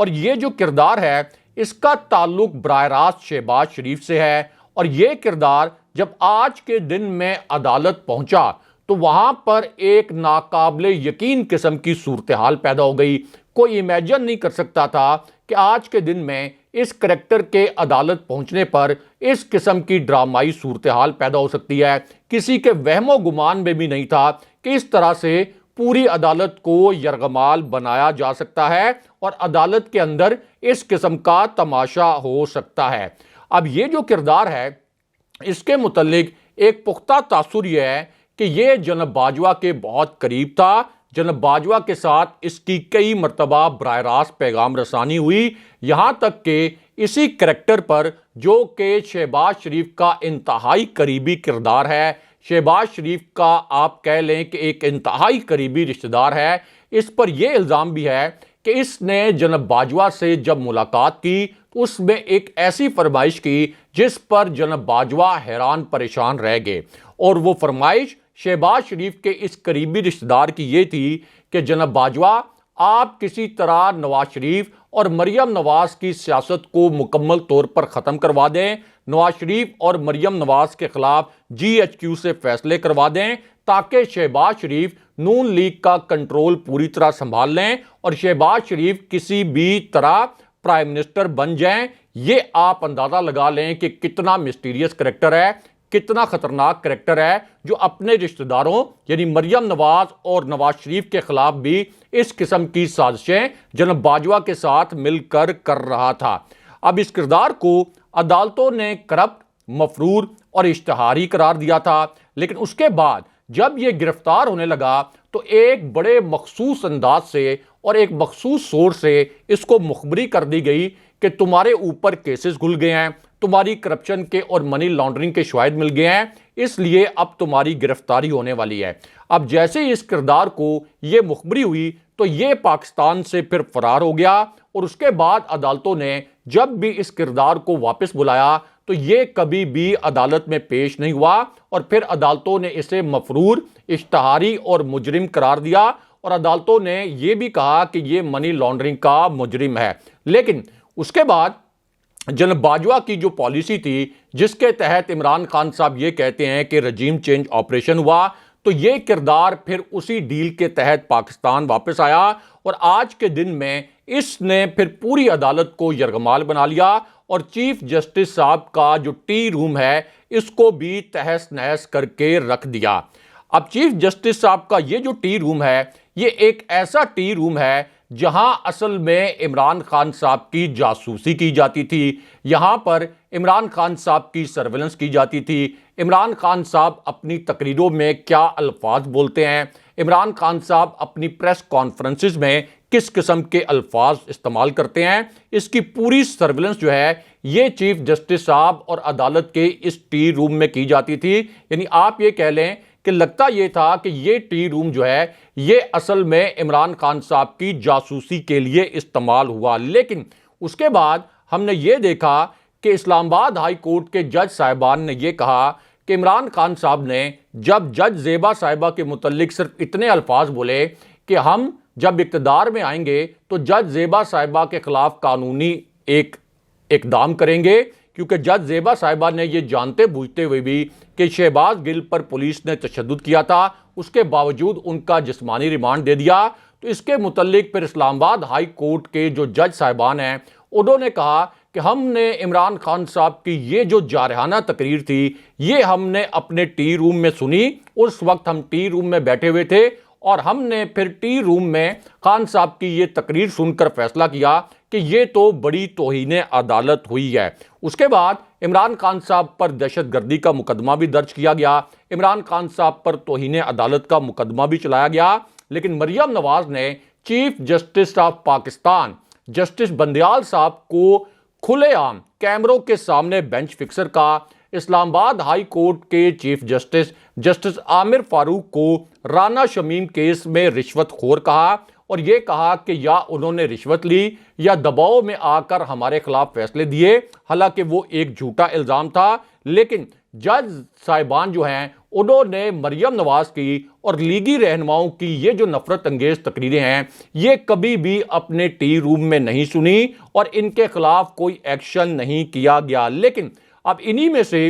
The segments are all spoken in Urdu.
اور یہ جو کردار ہے اس کا تعلق براہ راست شہباز شریف سے ہے، اور یہ کردار جب آج کے دن میں عدالت پہنچا تو وہاں پر ایک ناقابل یقین قسم کی صورتحال پیدا ہو گئی۔ کوئی امیجن نہیں کر سکتا تھا کہ آج کے دن میں اس کریکٹر کے عدالت پہنچنے پر اس قسم کی ڈرامائی صورتحال پیدا ہو سکتی ہے۔ کسی کے وہم و گمان میں بھی نہیں تھا کہ اس طرح سے پوری عدالت کو یرغمال بنایا جا سکتا ہے اور عدالت کے اندر اس قسم کا تماشا ہو سکتا ہے۔ اب یہ جو کردار ہے اس کے متعلق ایک پختہ تاثر یہ ہے کہ یہ جناب باجوہ کے بہت قریب تھا۔ جناب باجوہ کے ساتھ اس کی کئی مرتبہ براہ راست پیغام رسانی ہوئی، یہاں تک کہ اسی کریکٹر پر جو کہ شہباز شریف کا انتہائی قریبی کردار ہے، شہباز شریف کا آپ کہہ لیں کہ ایک انتہائی قریبی رشتہ دار ہے، اس پر یہ الزام بھی ہے کہ اس نے جناب باجوہ سے جب ملاقات کی تو اس میں ایک ایسی فرمائش کی جس پر جناب باجوہ حیران پریشان رہ گئے، اور وہ فرمائش شہباز شریف کے اس قریبی رشتہ دار کی یہ تھی کہ جناب باجوہ آپ کسی طرح نواز شریف اور مریم نواز کی سیاست کو مکمل طور پر ختم کروا دیں، نواز شریف اور مریم نواز کے خلاف GHQ سے فیصلے کروا دیں تاکہ شہباز شریف نون لیگ کا کنٹرول پوری طرح سنبھال لیں اور شہباز شریف کسی بھی طرح پرائم منسٹر بن جائیں۔ یہ آپ اندازہ لگا لیں کہ کتنا مسٹیریس کریکٹر ہے، کتنا خطرناک کریکٹر ہے جو اپنے رشتہ داروں یعنی مریم نواز اور نواز شریف کے خلاف بھی اس قسم کی سازشیں جناب باجوہ کے ساتھ مل کر رہا تھا۔ اب اس کردار کو عدالتوں نے کرپٹ، مفرور اور اشتہاری قرار دیا تھا، لیکن اس کے بعد جب یہ گرفتار ہونے لگا تو ایک بڑے مخصوص انداز سے اور ایک مخصوص سورس سے اس کو مخبری کر دی گئی کہ تمہارے اوپر کیسز کھل گئے ہیں، تمہاری کرپشن کے اور منی لانڈرنگ کے شواہد مل گئے ہیں، اس لیے اب تمہاری گرفتاری ہونے والی ہے۔ اب جیسے ہی اس کردار کو یہ مخبری ہوئی تو یہ پاکستان سے پھر فرار ہو گیا، اور اس کے بعد عدالتوں نے جب بھی اس کردار کو واپس بلایا تو یہ کبھی بھی عدالت میں پیش نہیں ہوا، اور پھر عدالتوں نے اسے مفرور، اشتہاری اور مجرم قرار دیا، اور عدالتوں نے یہ بھی کہا کہ یہ منی لانڈرنگ کا مجرم ہے۔ لیکن اس کے بعد جناب باجوہ کی جو پالیسی تھی جس کے تحت عمران خان صاحب یہ کہتے ہیں کہ رجیم چینج آپریشن ہوا، تو یہ کردار پھر اسی ڈیل کے تحت پاکستان واپس آیا، اور آج کے دن میں اس نے پھر پوری عدالت کو یرغمال بنا لیا، اور چیف جسٹس صاحب کا جو ٹی روم ہے اس کو بھی تہس نہس کر کے رکھ دیا۔ اب چیف جسٹس صاحب کا یہ جو ٹی روم ہے یہ ایک ایسا ٹی روم ہے جہاں اصل میں عمران خان صاحب کی جاسوسی کی جاتی تھی، یہاں پر عمران خان صاحب کی سرویلنس کی جاتی تھی، عمران خان صاحب اپنی تقریروں میں کیا الفاظ بولتے ہیں، عمران خان صاحب اپنی پریس کانفرنسز میں کس قسم کے الفاظ استعمال کرتے ہیں، اس کی پوری سرویلنس جو ہے یہ چیف جسٹس صاحب اور عدالت کے اس ٹی روم میں کی جاتی تھی۔ یعنی آپ یہ کہہ لیں کہ لگتا یہ تھا کہ یہ ٹی روم جو ہے یہ اصل میں عمران خان صاحب کی جاسوسی کے لیے استعمال ہوا۔ لیکن اس کے بعد ہم نے یہ دیکھا کہ اسلام آباد ہائی کورٹ کے جج صاحبان نے یہ کہا کہ عمران خان صاحب نے جب جج زیبا صاحبہ کے متعلق صرف اتنے الفاظ بولے کہ ہم جب اقتدار میں آئیں گے تو جج زیبا صاحبہ کے خلاف قانونی ایک اقدام کریں گے، کیونکہ جج زیبا صاحبہ نے یہ جانتے بوجھتے ہوئے بھی کہ شہباز گل پر پولیس نے تشدد کیا تھا، اس کے باوجود ان کا جسمانی ریمانڈ دے دیا، تو اس کے متعلق پھر اسلام آباد ہائی کورٹ کے جو جج صاحبان ہیں انہوں نے کہا کہ ہم نے عمران خان صاحب کی یہ جو جارحانہ تقریر تھی یہ ہم نے اپنے ٹی روم میں سنی، اس وقت ہم ٹی روم میں بیٹھے ہوئے تھے، اور ہم نے پھر ٹی روم میں خان صاحب کی یہ تقریر سن کر فیصلہ کیا کہ یہ تو بڑی توہین عدالت ہوئی ہے۔ اس کے بعد عمران خان صاحب پر دہشت گردی کا مقدمہ بھی درج کیا گیا، عمران خان صاحب پر توہین عدالت کا مقدمہ بھی چلایا گیا، لیکن مریم نواز نے chief justice of Pakistan justice Bandial صاحب کو کھلے عام کیمروں کے سامنے بینچ فکسر کا، اسلام آباد ہائی کورٹ کے چیف جسٹس جسٹس عامر فاروق کو رانا شمیم کیس میں رشوت خور کہا، اور یہ کہا کہ یا انہوں نے رشوت لی یا دباؤ میں آ کر ہمارے خلاف فیصلے دیے، حالانکہ وہ ایک جھوٹا الزام تھا۔ لیکن جج صاحبان جو ہیں انہوں نے مریم نواز کی اور لیگی رہنماؤں کی یہ جو نفرت انگیز تقریریں ہیں یہ کبھی بھی اپنے ٹی روم میں نہیں سنی اور ان کے خلاف کوئی ایکشن نہیں کیا گیا۔ لیکن اب انہی میں سے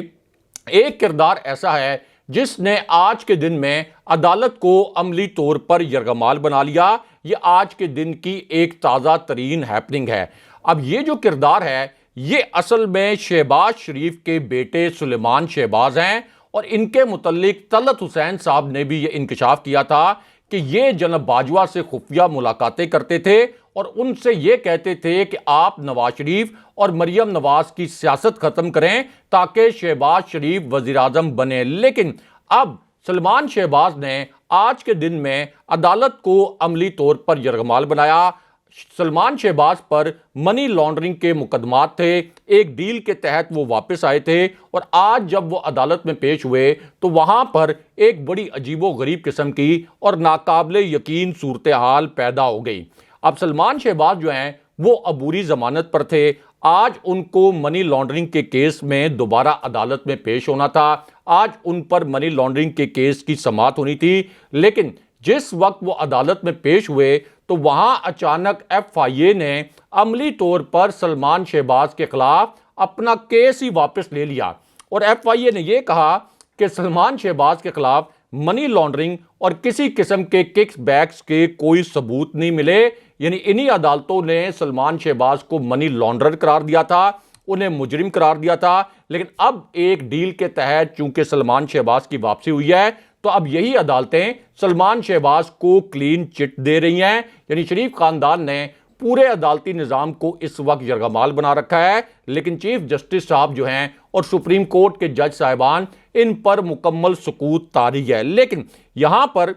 ایک کردار ایسا ہے جس نے آج کے دن میں عدالت کو عملی طور پر یرغمال بنا لیا۔ یہ آج کے دن کی ایک تازہ ترین ہیپننگ ہے۔ اب یہ جو کردار ہے یہ اصل میں شہباز شریف کے بیٹے سلیمان شہباز ہیں، اور ان کے متعلق طلعت حسین صاحب نے بھی یہ انکشاف کیا تھا کہ یہ جناب باجوہ سے خفیہ ملاقاتیں کرتے تھے اور ان سے یہ کہتے تھے کہ آپ نواز شریف اور مریم نواز کی سیاست ختم کریں تاکہ شہباز شریف وزیر اعظم بنے۔ لیکن اب سلیمان شہباز نے آج کے دن میں عدالت کو عملی طور پر یرغمال بنایا۔ سلیمان شہباز پر منی لانڈرنگ کے مقدمات تھے، ایک ڈیل کے تحت وہ واپس آئے تھے، اور آج جب وہ عدالت میں پیش ہوئے تو وہاں پر ایک بڑی عجیب و غریب قسم کی اور ناقابل یقین صورتحال پیدا ہو گئی۔ اب سلیمان شہباز جو ہیں وہ عبوری ضمانت پر تھے، آج ان کو منی لانڈرنگ کے کیس میں دوبارہ عدالت میں پیش ہونا تھا، آج ان پر منی لانڈرنگ کے کیس کی سماعت ہونی تھی۔ لیکن جس وقت وہ عدالت میں پیش ہوئے تو وہاں اچانک ایف آئی اے نے عملی طور پر سلیمان شہباز کے خلاف اپنا کیس ہی واپس لے لیا، اور ایف آئی اے نے یہ کہا کہ سلیمان شہباز کے خلاف منی لانڈرنگ اور کسی قسم کے ککس بیکس کے کوئی ثبوت نہیں ملے۔ یعنی انہی عدالتوں نے سلیمان شہباز کو منی لانڈرر قرار دیا تھا، انہیں مجرم قرار دیا تھا، لیکن اب ایک ڈیل کے تحت چونکہ سلیمان شہباز کی واپسی ہوئی ہے تو اب یہی عدالتیں سلیمان شہباز کو کلین چٹ دے رہی ہیں۔ یعنی شریف خاندان نے پورے عدالتی نظام کو اس وقت یرغمال بنا رکھا ہے، لیکن چیف جسٹس صاحب جو ہیں اور سپریم کورٹ کے جج صاحبان ان پر مکمل سکوت طاری ہے۔ لیکن یہاں پر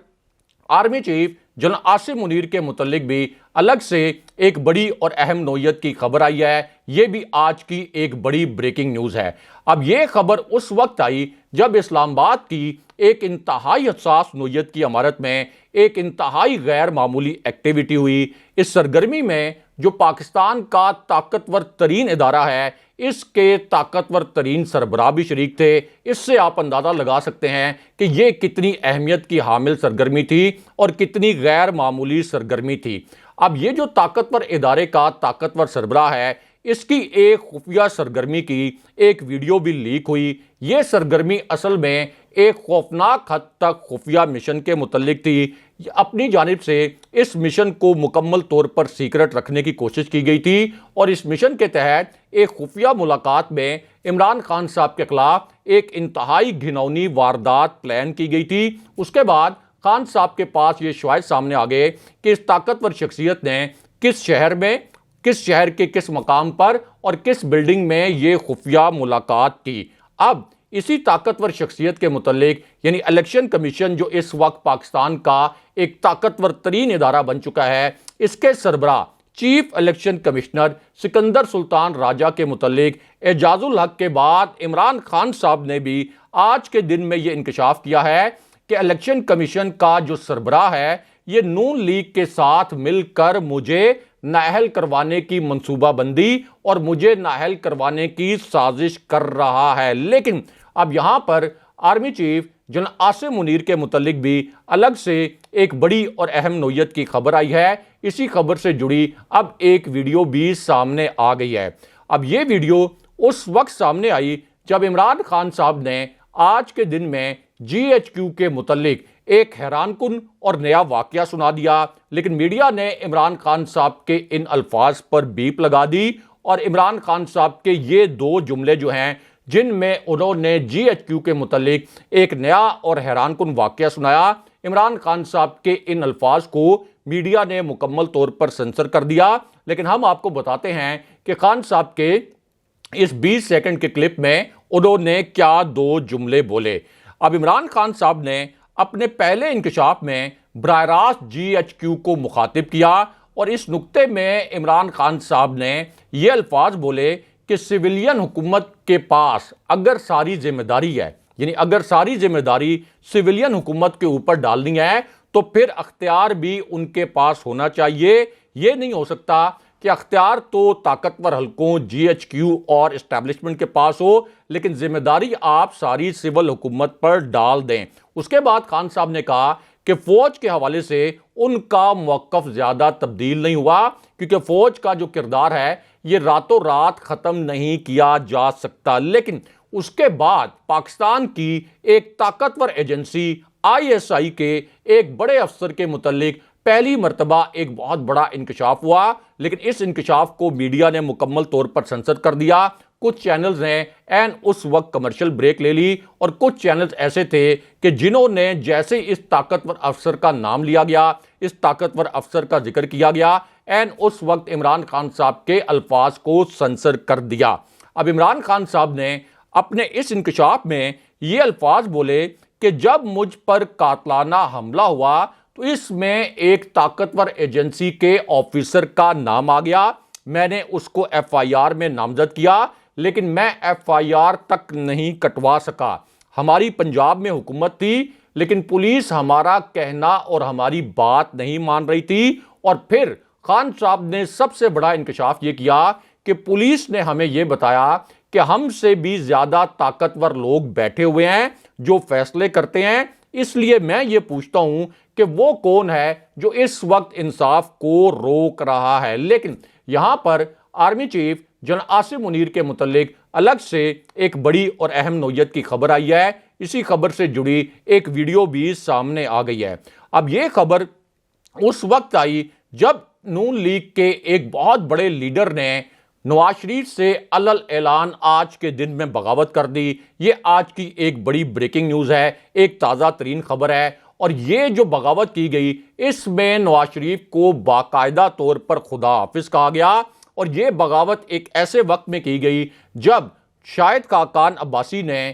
army chief general Asim Munir کے متعلق بھی الگ سے ایک بڑی اور اہم نوعیت کی خبر آئی ہے، یہ بھی آج کی ایک بڑی بریکنگ نیوز ہے۔ اب یہ خبر اس وقت آئی جب اسلام آباد کی ایک انتہائی حساس نوعیت کی عمارت میں ایک انتہائی غیر معمولی ایکٹیویٹی ہوئی۔ اس سرگرمی میں جو پاکستان کا طاقتور ترین ادارہ ہے اس کے طاقتور ترین سربراہ بھی شریک تھے۔ اس سے آپ اندازہ لگا سکتے ہیں کہ یہ کتنی اہمیت کی حامل سرگرمی تھی اور کتنی غیر معمولی سرگرمی تھی۔ اب یہ جو طاقتور ادارے کا طاقتور سربراہ ہے اس کی ایک خفیہ سرگرمی کی ایک ویڈیو بھی لیک ہوئی۔ یہ سرگرمی اصل میں ایک خوفناک حد تک خفیہ مشن کے متعلق تھی۔ اپنی جانب سے اس مشن کو مکمل طور پر سیکرٹ رکھنے کی کوشش کی گئی تھی، اور اس مشن کے تحت ایک خفیہ ملاقات میں عمران خان صاحب کے خلاف ایک انتہائی گھناؤنی واردات پلان کی گئی تھی۔ اس کے بعد خان صاحب کے پاس یہ شواہد سامنے آ گئے کہ اس طاقتور شخصیت نے کس شہر میں، کس شہر کے کس مقام پر اور کس بلڈنگ میں یہ خفیہ ملاقات کی۔ اب اسی طاقتور شخصیت کے متعلق یعنی الیکشن کمیشن جو اس وقت پاکستان کا ایک طاقتور ترین ادارہ بن چکا ہے، اس کے سربراہ چیف الیکشن کمشنر سکندر سلطان راجہ کے متعلق اعجاز الحق کے بعد عمران خان صاحب نے بھی آج کے دن میں یہ انکشاف کیا ہے کہ الیکشن کمیشن کا جو سربراہ ہے یہ نون لیگ کے ساتھ مل کر مجھے نااہل کروانے کی منصوبہ بندی اور مجھے نااہل کروانے کی سازش کر رہا ہے۔ لیکن اب یہاں پر army chief general Asim Munir کے متعلق بھی الگ سے ایک بڑی اور اہم نوعیت کی خبر آئی ہے۔ اسی خبر سے جڑی اب ایک ویڈیو بھی سامنے آ گئی ہے۔ اب یہ ویڈیو اس وقت سامنے آئی جب عمران خان صاحب نے آج کے دن میں جی ایچ کیو کے متعلق ایک حیران کن اور نیا واقعہ سنا دیا، لیکن میڈیا نے عمران خان صاحب کے ان الفاظ پر بیپ لگا دی، اور عمران خان صاحب کے یہ دو جملے جو ہیں جن میں انہوں نے جی ایچ کیو کے متعلق ایک نیا اور حیران کن واقعہ سنایا، عمران خان صاحب کے ان الفاظ کو میڈیا نے مکمل طور پر سنسر کر دیا۔ لیکن ہم آپ کو بتاتے ہیں کہ خان صاحب کے اس 20 سیکنڈ کے کلپ میں انہوں نے کیا دو جملے بولے۔ اب عمران خان صاحب نے اپنے پہلے انکشاف میں براہ راست جی ایچ کیو کو مخاطب کیا، اور اس نقطے میں عمران خان صاحب نے یہ الفاظ بولے کہ سویلین حکومت کے پاس اگر ساری ذمہ داری ہے، یعنی اگر ساری ذمہ داری سویلین حکومت کے اوپر ڈالنی ہے تو پھر اختیار بھی ان کے پاس ہونا چاہیے. یہ نہیں ہو سکتا کہ اختیار تو طاقتور حلقوں جی ایچ کیو اور اسٹیبلشمنٹ کے پاس ہو لیکن ذمہ داری آپ ساری سول حکومت پر ڈال دیں. اس کے بعد خان صاحب نے کہا کہ فوج کے حوالے سے ان کا موقف زیادہ تبدیل نہیں ہوا کیونکہ فوج کا جو کردار ہے یہ راتوں رات ختم نہیں کیا جا سکتا. لیکن اس کے بعد پاکستان کی ایک طاقتور ایجنسی آئی ایس آئی کے ایک بڑے افسر کے متعلق پہلی مرتبہ ایک بہت بڑا انکشاف ہوا لیکن اس انکشاف کو میڈیا نے مکمل طور پر سنسر کر دیا. کچھ چینلز نے این اس وقت کمرشل بریک لے لی اور کچھ چینلز ایسے تھے کہ جنہوں نے جیسے اس طاقتور افسر کا نام لیا گیا, اس طاقتور افسر کا ذکر کیا گیا, این اس وقت عمران خان صاحب کے الفاظ کو سنسر کر دیا. اب عمران خان صاحب نے اپنے اس انکشاف میں یہ الفاظ بولے کہ جب مجھ پر قاتلانہ حملہ ہوا تو اس میں ایک طاقتور ایجنسی کے آفیسر کا نام آ گیا. میں نے اس کو ایف آئی آر میں نامزد کیا لیکن میں ایف آئی آر تک نہیں کٹوا سکا. ہماری پنجاب میں حکومت تھی لیکن پولیس ہمارا کہنا اور ہماری بات نہیں مان رہی تھی. اور پھر خان صاحب نے سب سے بڑا انکشاف یہ کیا کہ پولیس نے ہمیں یہ بتایا کہ ہم سے بھی زیادہ طاقتور لوگ بیٹھے ہوئے ہیں جو فیصلے کرتے ہیں. اس لیے میں یہ پوچھتا ہوں کہ وہ کون ہے جو اس وقت انصاف کو روک رہا ہے. لیکن یہاں پر army chief general Asim Munir کے متعلق الگ سے ایک بڑی اور اہم نوعیت کی خبر آئی ہے. اسی خبر سے جڑی ایک ویڈیو بھی سامنے آ گئی ہے. اب یہ خبر اس وقت آئی جب نون لیگ کے ایک بہت بڑے لیڈر نے نواز شریف سے اعلان آج کے دن میں بغاوت کر دی. یہ آج کی ایک بڑی بریکنگ نیوز ہے, ایک تازہ ترین خبر ہے. اور یہ جو بغاوت کی گئی اس میں نواز شریف کو باقاعدہ طور پر خدا حافظ کہا گیا. اور یہ بغاوت ایک ایسے وقت میں کی گئی جب شاہد خاقان عباسی نے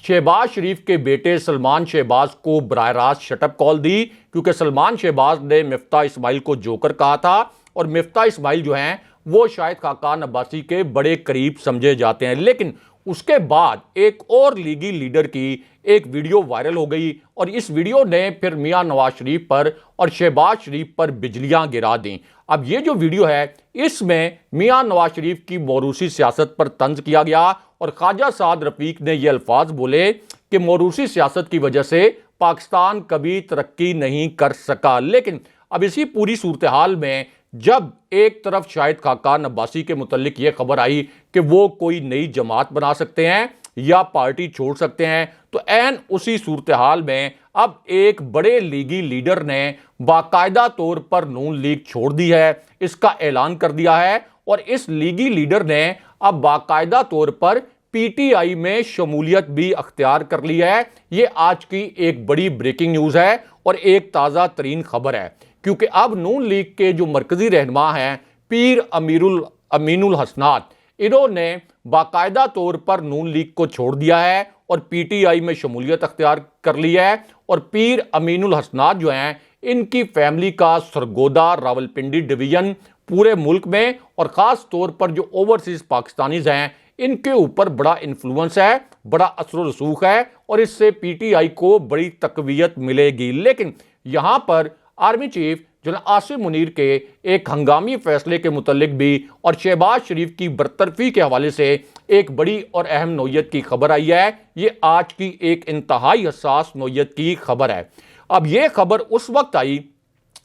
شہباز شریف کے بیٹے سلمان شہباز کو براہ راست شٹ اپ کال دی کیونکہ سلمان شہباز نے مفتاح اسماعیل کو جوکر کہا تھا اور مفتاح اسماعیل جو ہیں وہ شاہد خاقان عباسی کے بڑے قریب سمجھے جاتے ہیں. لیکن اس کے بعد ایک اور لیگی لیڈر کی ایک ویڈیو وائرل ہو گئی اور اس ویڈیو نے پھر میاں نواز شریف پر اور شہباز شریف پر بجلیاں گرا دیں. اب یہ جو ویڈیو ہے اس میں میاں نواز شریف کی موروثی سیاست پر طنز کیا گیا اور خواجہ سعد رفیق نے یہ الفاظ بولے کہ موروثی سیاست کی وجہ سے پاکستان کبھی ترقی نہیں کر سکا. لیکن اب اسی پوری صورتحال میں جب ایک طرف شاہد خاقان عباسی کے متعلق یہ خبر آئی کہ وہ کوئی نئی جماعت بنا سکتے ہیں یا پارٹی چھوڑ سکتے ہیں تو عین اسی صورتحال میں اب ایک بڑے لیگی لیڈر نے باقاعدہ طور پر نون لیگ چھوڑ دی ہے, اس کا اعلان کر دیا ہے. اور اس لیگی لیڈر نے اب باقاعدہ طور پر پی ٹی آئی میں شمولیت بھی اختیار کر لی ہے. یہ آج کی ایک بڑی بریکنگ نیوز ہے اور ایک تازہ ترین خبر ہے کیونکہ اب نون لیگ کے جو مرکزی رہنما ہیں پیر امین الحسنات, انہوں نے باقاعدہ طور پر نون لیگ کو چھوڑ دیا ہے اور پی ٹی آئی میں شمولیت اختیار کر لی ہے. اور پیر امین الحسنات جو ہیں ان کی فیملی کا سرگودا راولپنڈی ڈویژن پورے ملک میں اور خاص طور پر جو اوورسیز پاکستانیز ہیں ان کے اوپر بڑا انفلوئنس ہے, بڑا اثر و رسوخ ہے اور اس سے پی ٹی آئی کو بڑی تقویت ملے گی. لیکن یہاں پر army chief general Asim Munir کے ایک ہنگامی فیصلے کے متعلق بھی اور شہباز شریف کی برطرفی کے حوالے سے ایک بڑی اور اہم نوعیت کی خبر آئی ہے. یہ آج کی ایک انتہائی حساس نوعیت کی خبر ہے. اب یہ خبر اس وقت آئی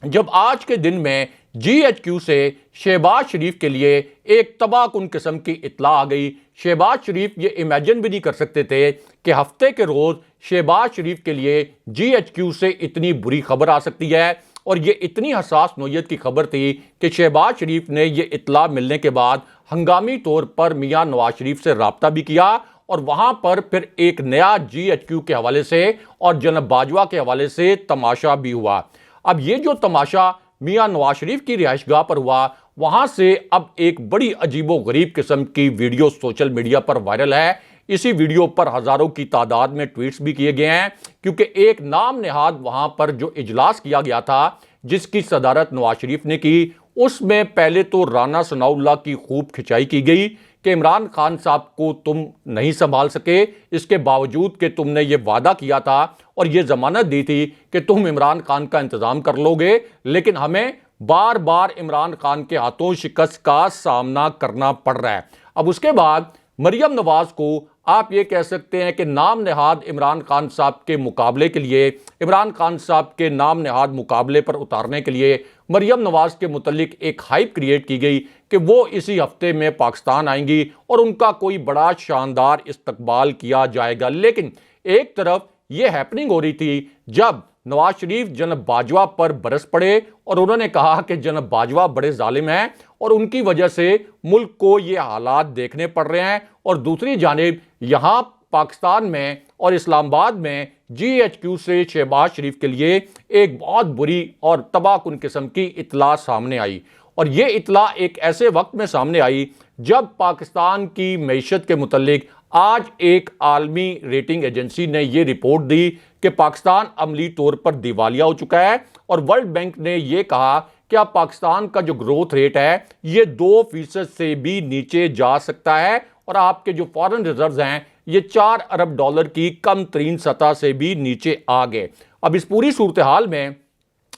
جب آج کے دن میں جی ایچ کیو سے شہباز شریف کے لیے ایک تباہ کن قسم کی اطلاع آ گئی. شہباز شریف یہ امیجن بھی نہیں کر سکتے تھے کہ ہفتے کے روز شہباز شریف کے لیے جی ایچ کیو سے اتنی بری خبر آ سکتی ہے. اور یہ اتنی حساس نوعیت کی خبر تھی کہ شہباز شریف نے یہ اطلاع ملنے کے بعد ہنگامی طور پر میاں نواز شریف سے رابطہ بھی کیا اور وہاں پر پھر ایک نیا جی ایچ کیو کے حوالے سے اور جناب باجوہ کے حوالے سے تماشا بھی ہوا. اب یہ جو تماشا میاں نواز شریف کی رہائش گاہ پر ہوا وہاں سے اب ایک بڑی عجیب و غریب قسم کی ویڈیو سوشل میڈیا پر وائرل ہے. اسی ویڈیو پر ہزاروں کی تعداد میں ٹویٹس بھی کیے گئے ہیں کیونکہ ایک نام نہاد وہاں پر جو اجلاس کیا گیا تھا جس کی صدارت نواز شریف نے کی اس میں پہلے تو رانا ثناء اللہ کی خوب کھچائی کی گئی کہ عمران خان صاحب کو تم نہیں سنبھال سکے، اس کے باوجود کہ تم نے یہ وعدہ کیا تھا اور یہ ضمانت دی تھی کہ تم عمران خان کا انتظام کر لو گے، لیکن ہمیں بار بار عمران خان کے ہاتھوں شکست کا سامنا کرنا پڑ رہا ہے۔ اب اس کے بعد مریم نواز کو آپ یہ کہہ سکتے ہیں کہ نام نہاد عمران خان صاحب کے مقابلے کے لیے، عمران خان صاحب کے نام نہاد مقابلے پر اتارنے کے لیے مریم نواز کے متعلق ایک ہائپ کریٹ کی گئی کہ وہ اسی ہفتے میں پاکستان آئیں گی اور ان کا کوئی بڑا شاندار استقبال کیا جائے گا۔ لیکن ایک طرف یہ ہیپننگ ہو رہی تھی جب نواز شریف جناب باجوہ پر برس پڑے اور انہوں نے کہا کہ جناب باجوہ بڑے ظالم ہیں اور ان کی وجہ سے ملک کو یہ حالات دیکھنے پڑ رہے ہیں، اور دوسری جانب یہاں پاکستان میں اور اسلام آباد میں جی ایچ کیو سے شہباز شریف کے لیے ایک بہت بری اور تباہ کن قسم کی اطلاع سامنے آئی، اور یہ اطلاع ایک ایسے وقت میں سامنے آئی جب پاکستان کی معیشت کے متعلق آج ایک عالمی ریٹنگ ایجنسی نے یہ رپورٹ دی کہ پاکستان عملی طور پر دیوالیہ ہو چکا ہے، اور ورلڈ بینک نے یہ کہا کہ اب پاکستان کا جو گروتھ ریٹ ہے یہ 2% سے بھی نیچے جا سکتا ہے، اور آپ کے جو فارن ریزروز ہیں یہ $4 ارب کی کم ترین سطح سے بھی نیچے آ گئے۔ اب اس پوری صورتحال میں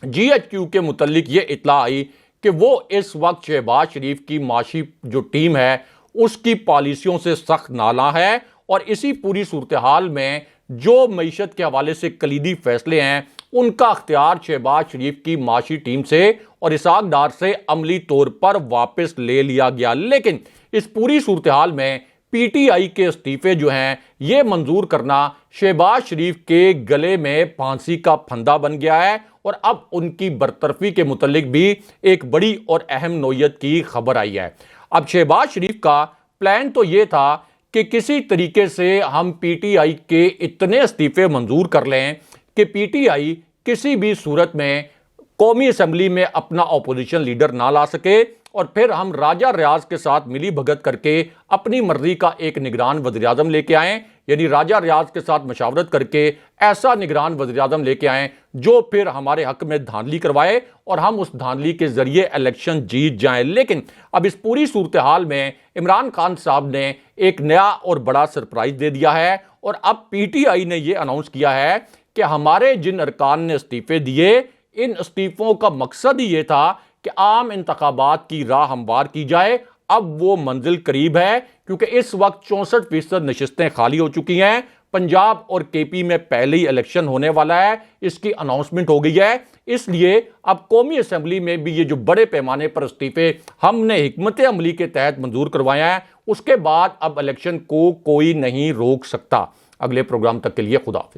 جی ایچ کیو کے متعلق یہ اطلاع آئی کہ وہ اس وقت شہباز شریف کی معاشی جو ٹیم ہے اس کی پالیسیوں سے سخت نالاں ہے، اور اسی پوری صورتحال میں جو معیشت کے حوالے سے کلیدی فیصلے ہیں ان کا اختیار شہباز شریف کی معاشی ٹیم سے اور اسحاق ڈار سے عملی طور پر واپس لے لیا گیا۔ لیکن اس پوری صورتحال میں پی ٹی آئی کے استعفے جو ہیں یہ منظور کرنا شہباز شریف کے گلے میں پھانسی کا پھندا بن گیا ہے، اور اب ان کی برطرفی کے متعلق بھی ایک بڑی اور اہم نوعیت کی خبر آئی ہے۔ اب شہباز شریف کا پلان تو یہ تھا کہ کسی طریقے سے ہم پی ٹی آئی کے اتنے استعفے منظور کر لیں کہ پی ٹی آئی کسی بھی صورت میں قومی اسمبلی میں اپنا اپوزیشن لیڈر نہ لا سکے، اور پھر ہم راجہ ریاض کے ساتھ ملی بھگت کر کے اپنی مرضی کا ایک نگران وزیراعظم لے کے آئیں، یعنی راجہ ریاض کے ساتھ مشاورت کر کے ایسا نگران وزیراعظم لے کے آئیں جو پھر ہمارے حق میں دھاندلی کروائے اور ہم اس دھاندلی کے ذریعے الیکشن جیت جائیں۔ لیکن اب اس پوری صورتحال میں عمران خان صاحب نے ایک نیا اور بڑا سرپرائز دے دیا ہے، اور اب پی ٹی آئی نے یہ اناؤنس کیا ہے کہ ہمارے جن ارکان نے استعفے دیے ان استعفوں کا مقصد ہی یہ تھا کہ عام انتخابات کی راہ ہموار کی جائے۔ اب وہ منزل قریب ہے کیونکہ اس وقت 64% نشستیں خالی ہو چکی ہیں، پنجاب اور کے پی میں پہلے ہی الیکشن ہونے والا ہے، اس کی اناؤنسمنٹ ہو گئی ہے، اس لیے اب قومی اسمبلی میں بھی یہ جو بڑے پیمانے پر استعفے ہم نے حکمت عملی کے تحت منظور کروائے ہیں اس کے بعد اب الیکشن کو کوئی نہیں روک سکتا۔ اگلے پروگرام تک کے لیے خدا حافظ۔